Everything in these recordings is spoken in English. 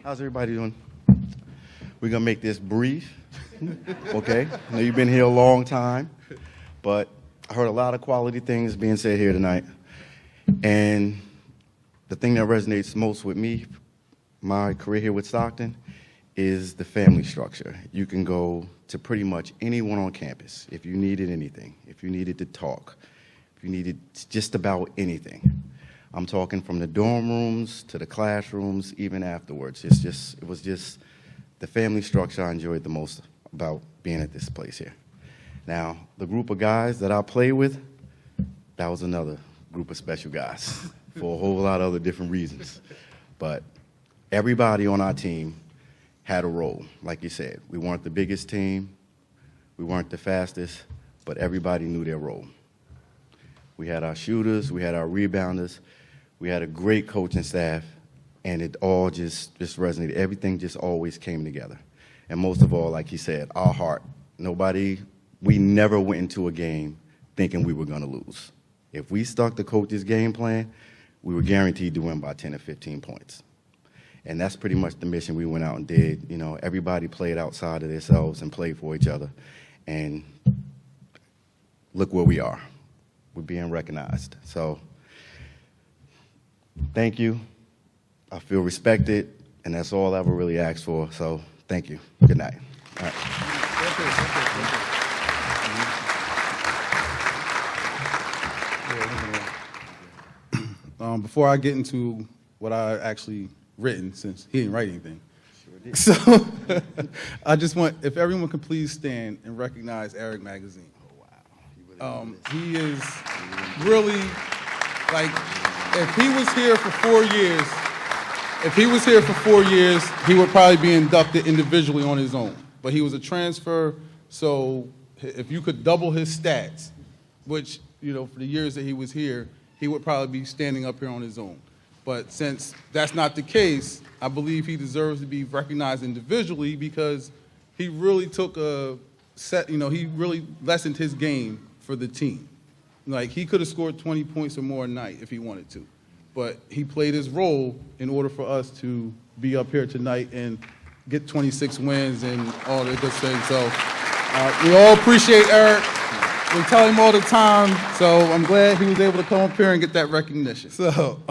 How's everybody doing? We're going to make this brief, okay? I know you've been here a long time, but I heard a lot of quality things being said here tonight. And the thing that resonates most with me, my career here with Stockton, is the family structure. You can go to pretty much anyone on campus if you needed anything, if you needed to talk, if you needed just about anything. I'm talking from the dorm rooms to the classrooms, even afterwards. It was just the family structure I enjoyed the most about being at this place here. Now, the group of guys that I play with, that was another group of special guys for a whole lot of other different reasons. But everybody on our team had a role. Like you said, we weren't the biggest team, we weren't the fastest, but everybody knew their role. We had our shooters, we had our rebounders, we had a great coaching staff, and it all just resonated. Everything just always came together. And most of all, like he said, our heart. We never went into a game thinking we were going to lose. If we stuck to coach's game plan, we were guaranteed to win by 10 or 15 points. And that's pretty much the mission we went out and did. You know, everybody played outside of themselves and played for each other. And look where we are. We're being recognized. So thank you. I feel respected, and that's all I ever really asked for. So thank you. Good night. All right. Before I get into what I actually written, since he didn't write anything. Sure did. So I just want, if everyone could please stand and recognize Eric Magazine. Oh, wow. He is really, like, if he was here for 4 years, he would probably be inducted individually on his own. But he was a transfer, so if you could double his stats, which, you know, for the years that he was here, he would probably be standing up here on his own. But since that's not the case, I believe he deserves to be recognized individually because he really took he really lessened his game for the team. Like, he could have scored 20 points or more a night if he wanted to. But he played his role in order for us to be up here tonight and get 26 wins and all the good things. So we all appreciate Eric. We tell him all the time, so I'm glad he was able to come up here and get that recognition. So,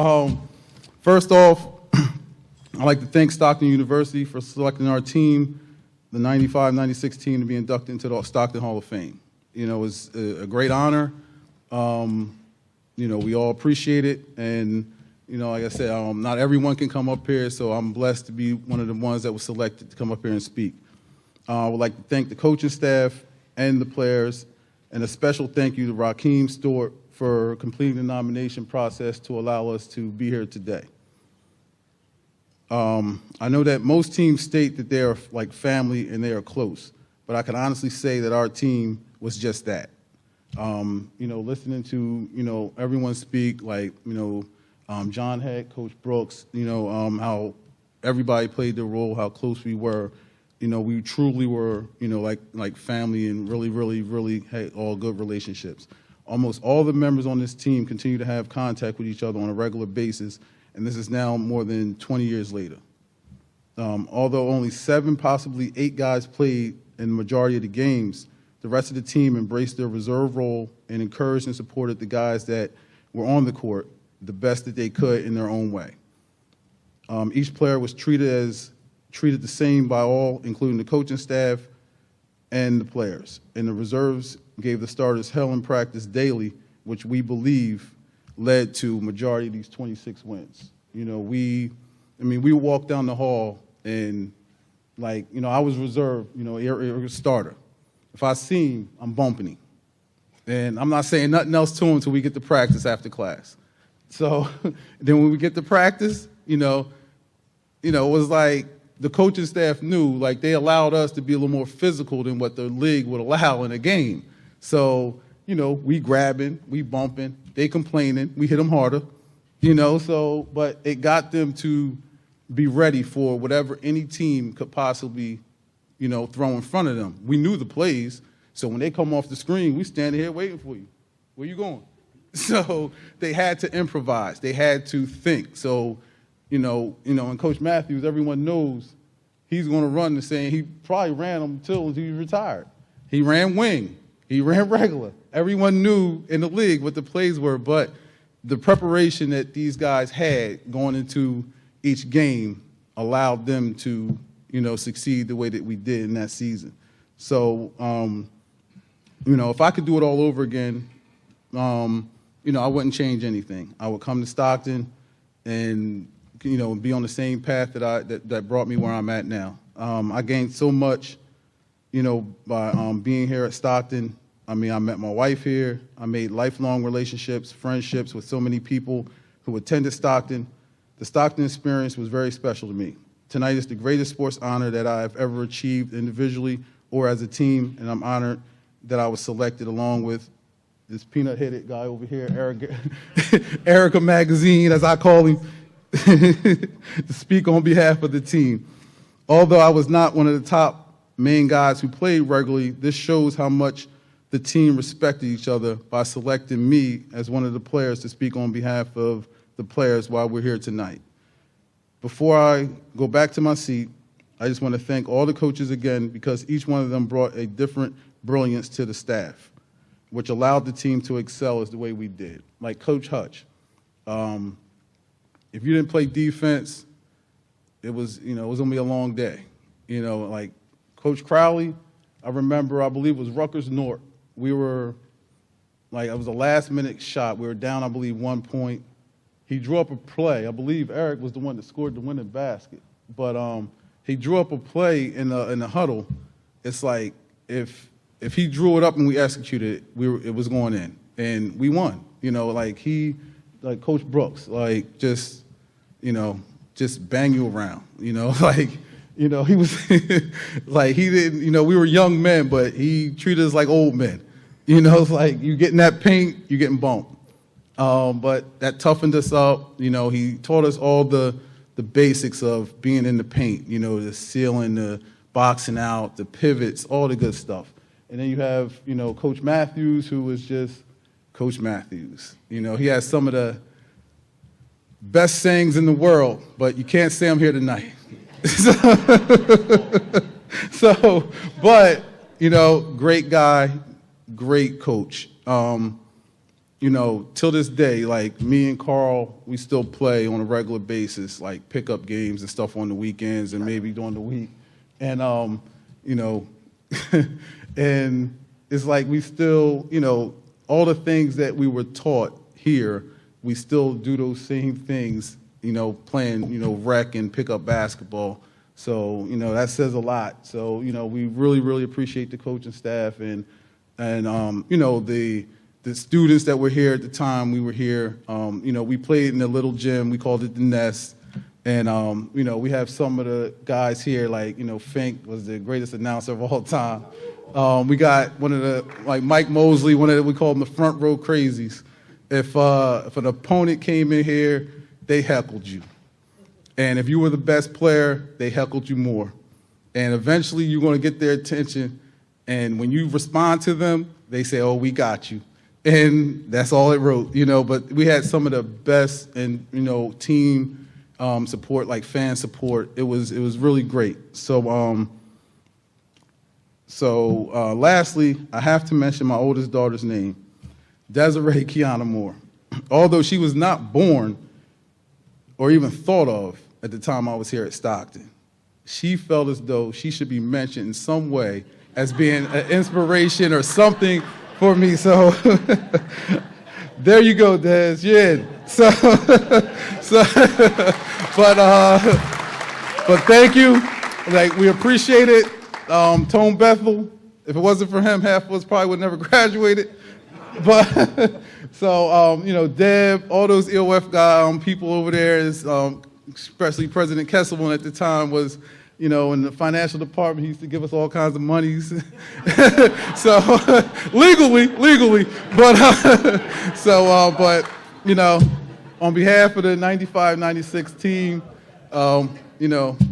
first off, I'd like to thank Stockton University for selecting our team, the 95-96 team, to be inducted into the Stockton Hall of Fame. You know, it was a great honor. You know, we all appreciate it, and, you know, like I said, not everyone can come up here, so I'm blessed to be one of the ones that was selected to come up here and speak. I would like to thank the coaching staff and the players, and a special thank you to Rakeem Stewart for completing the nomination process to allow us to be here today. I know that most teams state that they are like family and they are close, but I can honestly say that our team was just that. You know, listening to, you know, everyone speak, like, you know, John Heck, Coach Brooks, you know, how everybody played their role, how close we were. You know, we truly were, you know, like family and really had all good relationships. Almost all the members on this team continue to have contact with each other on a regular basis, and this is now more than 20 years later. Although only 7, possibly 8 guys played in the majority of the games, the rest of the team embraced their reserve role and encouraged and supported the guys that were on the court the best that they could in their own way. Each player was treated the same by all, including the coaching staff and the players. And the reserves gave the starters hell in practice daily, which we believe led to majority of these 26 wins. You know, we walked down the hall and, like, you know, I was reserved, you know, a starter. If I see him, I'm bumping him. And I'm not saying nothing else to him until we get to practice after class. So then when we get to practice, you know, it was like, the coaching staff knew, like, they allowed us to be a little more physical than what the league would allow in a game. So, you know, we grabbing, we bumping, they complaining, we hit them harder, you know, so, but it got them to be ready for whatever any team could possibly, you know, throw in front of them. We knew the plays, so when they come off the screen, we standing here waiting for you. Where you going? So they had to improvise. They had to think. So And Coach Matthews, everyone knows he's going to run the same. He probably ran them until he retired. He ran wing. He ran regular. Everyone knew in the league what the plays were, but the preparation that these guys had going into each game allowed them to, succeed the way that we did in that season. So, if I could do it all over again, I wouldn't change anything. I would come to Stockton and, be on the same path that brought me where I'm at now. I gained so much, by being here at Stockton. I met my wife here. I made lifelong relationships, friendships with so many people who attended Stockton. The Stockton experience was very special to me. Tonight is the greatest sports honor that I've ever achieved individually or as a team, and I'm honored that I was selected along with this peanut-headed guy over here, Erica Magazine, as I call him, to speak on behalf of the team. Although I was not one of the top main guys who played regularly, this shows how much the team respected each other by selecting me as one of the players to speak on behalf of the players while we're here tonight. Before I go back to my seat, I just want to thank all the coaches again because each one of them brought a different brilliance to the staff, which allowed the team to excel as the way we did. Like Coach Hutch, if you didn't play defense, it was going to be a long day. Like Coach Crowley, I remember, I believe it was Rutgers North. We were, it was a last-minute shot. We were down, I believe, 1 point. He drew up a play. I believe Eric was the one that scored the winning basket. But he drew up a play in the huddle. It's like if he drew it up and we executed it, it was going in. And we won. Like Coach Brooks, just bang you around. He was he didn't, we were young men, but he treated us like old men. It's like you get in that paint, you're getting bumped. But that toughened us up. He taught us all the basics of being in the paint, the sealing, the boxing out, the pivots, all the good stuff. And then you have, Coach Matthews, who was just Coach Matthews. He has some of the best sayings in the world, but you can't say them here tonight. But, great guy, great coach. Till this day, me and Carl, we still play on a regular basis, pickup games and stuff on the weekends and maybe during the week. And, and it's like we still, all the things that we were taught here, we still do those same things, playing, rec and pickup basketball. So, that says a lot. So, we really, really appreciate the coaching staff and the students that were here at the time we were here. We played in a little gym. We called it the Nest. And, we have some of the guys here, Fink was the greatest announcer of all time. We got one of the, Mike Mosley, we call him the front row crazies. If an opponent came in here, they heckled you. And if you were the best player, they heckled you more. And eventually you're going to get their attention. And when you respond to them, they say, oh, we got you. And that's all it wrote, But we had some of the best and, team support, fan support. It was really great. So lastly, I have to mention my oldest daughter's name, Desiree Kiana Moore. Although she was not born or even thought of at the time I was here at Stockton, she felt as though she should be mentioned in some way as being an inspiration or something for me. So there you go, Des. Yeah. But thank you. We appreciate it. Tone Bethel, if it wasn't for him, half of us probably would never graduated. But Deb, all those EOF people over there, especially President Kesselman at the time was, in the financial department, he used to give us all kinds of monies. So legally, but on behalf of the 95-96 team,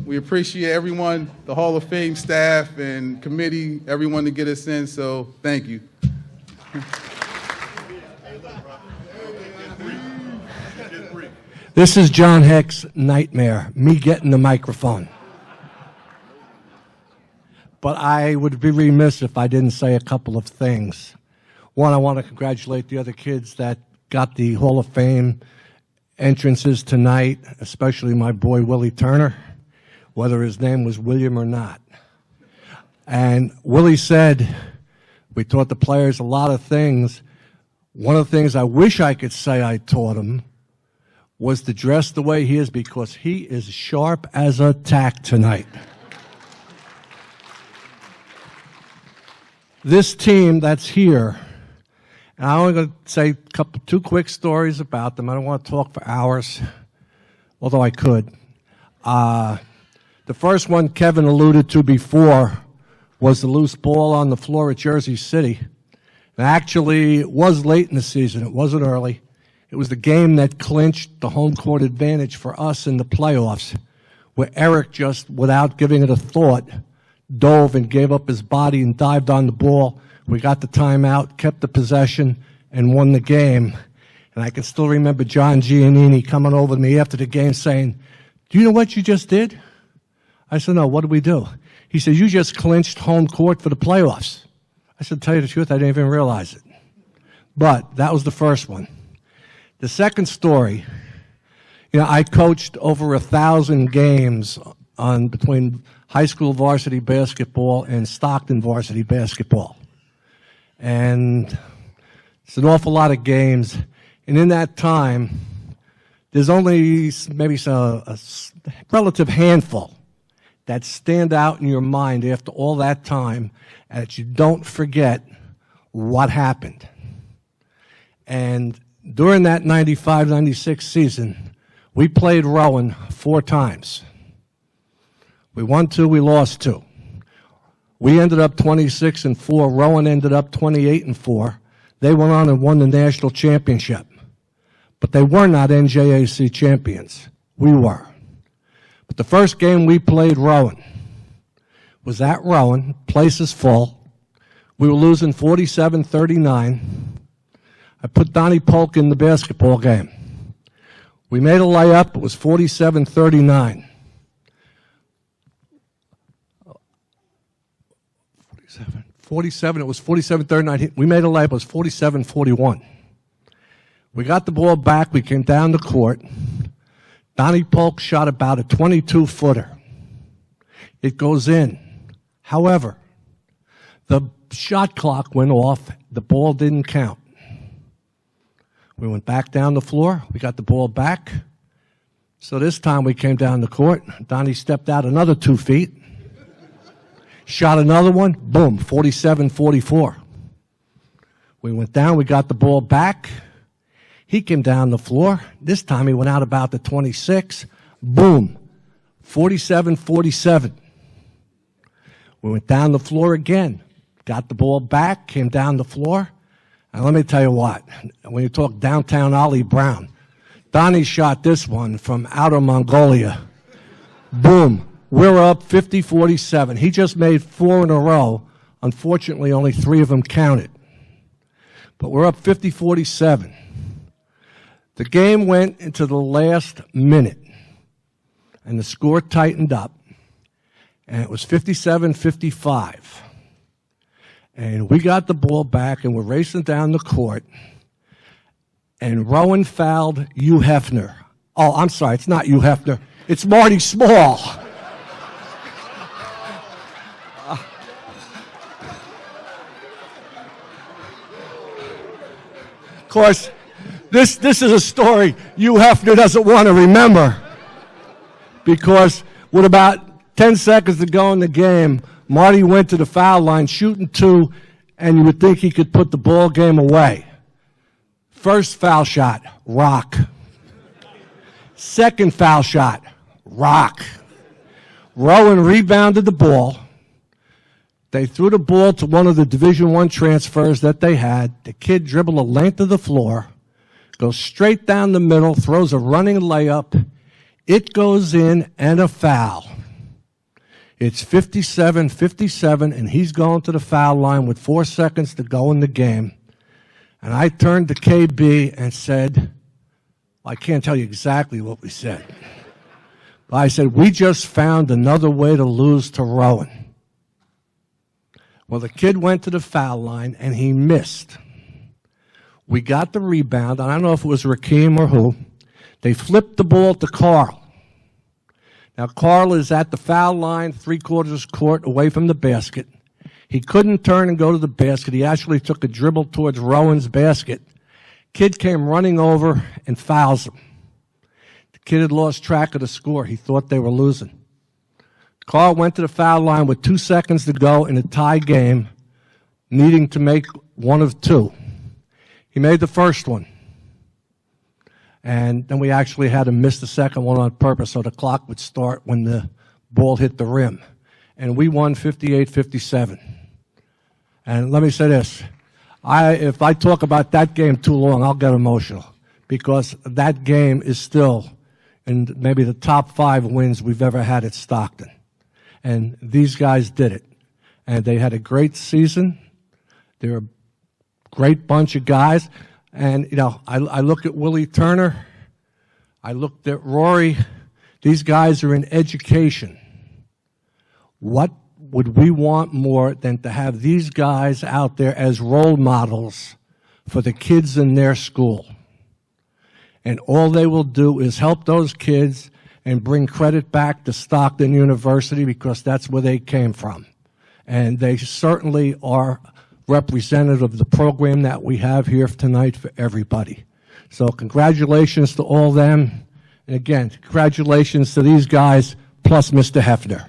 we appreciate everyone, the Hall of Fame staff and committee, everyone to get us in. So thank you. This is John Heck's nightmare, me getting the microphone. But I would be remiss if I didn't say a couple of things. One, I want to congratulate the other kids that got the Hall of Fame entrances tonight, especially my boy Willie Turner, whether his name was William or not. And Willie said, we taught the players a lot of things. One of the things I wish I could say I taught him was to dress the way he is, because he is sharp as a tack tonight. This team that's here, and I'm only going to say two quick stories about them. I don't want to talk for hours, although I could. The first one Kevin alluded to before was the loose ball on the floor at Jersey City. And actually, it was late in the season. It wasn't early. It was the game that clinched the home court advantage for us in the playoffs, where Eric, just without giving it a thought, dove and gave up his body and dived on the ball. We got the timeout, kept the possession, and won the game. And I can still remember John Giannini coming over to me after the game saying, "Do you know what you just did?" I said, "No, what did we do?" He said, "You just clinched home court for the playoffs." I said, "To tell you the truth, I didn't even realize it." But that was the first one. The second story, I coached over 1,000 games between high school varsity basketball and Stockton varsity basketball. And it's an awful lot of games. And in that time, there's only maybe a relative handful that stand out in your mind after all that time, and that you don't forget what happened. And during that 95-96 season, we played Rowan 4 times. We won 2, we lost 2. We ended up 26-4. Rowan ended up 28-4. They went on and won the national championship. But they were not NJAC champions. We were. But the first game we played Rowan was at Rowan. Place is full. We were losing 47-39. I put Donnie Polk in the basketball game. We made a layup. It was 47-39. 47, it was 47-39. We made a layup. It was 47-41. We got the ball back. We came down the court. Donnie Polk shot about a 22-footer. It goes in. However, the shot clock went off. The ball didn't count. We went back down the floor. We got the ball back. So this time we came down the court. Donnie stepped out another 2 feet. Shot another one. Boom, 47-44. We went down. We got the ball back. He came down the floor. This time he went out about the 26. Boom, 47-47. We went down the floor again. Got the ball back. Came down the floor. And let me tell you what, when you talk downtown Ollie Brown, Donnie shot this one from outer Mongolia. Boom. We're up 50-47. He just made 4 in a row. Unfortunately, only 3 of them counted. But we're up 50-47. The game went into the last minute, and the score tightened up, and it was 57-55. And we got the ball back, and we're racing down the court, and Rowan fouled Hugh Hefner. Oh, I'm sorry, it's not Hugh Hefner. It's Marty Small. Of course, this is a story Hugh Hefner doesn't want to remember, because with about 10 seconds to go in the game, Marty went to the foul line shooting 2, and you would think he could put the ball game away. First foul shot, rock. Second foul shot, rock. Rowan rebounded the ball. They threw the ball to one of the Division I transfers that they had. The kid dribbled the length of the floor, goes straight down the middle, throws a running layup. It goes in, and a foul. It's 57-57, and he's going to the foul line with 4 seconds to go in the game. And I turned to KB and said, I can't tell you exactly what we said. But I said, we just found another way to lose to Rowan. Well, the kid went to the foul line, and he missed. We got the rebound. I don't know if it was Rakeem or who. They flipped the ball to Carl. Now, Carl is at the foul line, 3/4 court away from the basket. He couldn't turn and go to the basket. He actually took a dribble towards Rowan's basket. Kid came running over and fouls him. The kid had lost track of the score. He thought they were losing. Carl went to the foul line with 2 seconds to go in a tie game, needing to make one of two. He made the first one. And then we actually had to miss the second one on purpose so the clock would start when the ball hit the rim. And we won 58-57. And let me say this. If I talk about that game too long, I'll get emotional because that game is still in maybe the top 5 wins we've ever had at Stockton. And these guys did it. And they had a great season. They're a great bunch of guys. And, you know, I look at Willie Turner. I looked at Rory. These guys are in education. What would we want more than to have these guys out there as role models for the kids in their school? And all they will do is help those kids and bring credit back to Stockton University because that's where they came from. And they certainly are representative of the program that we have here tonight for everybody. So congratulations to all them. And again, congratulations to these guys plus Mr. Hefner.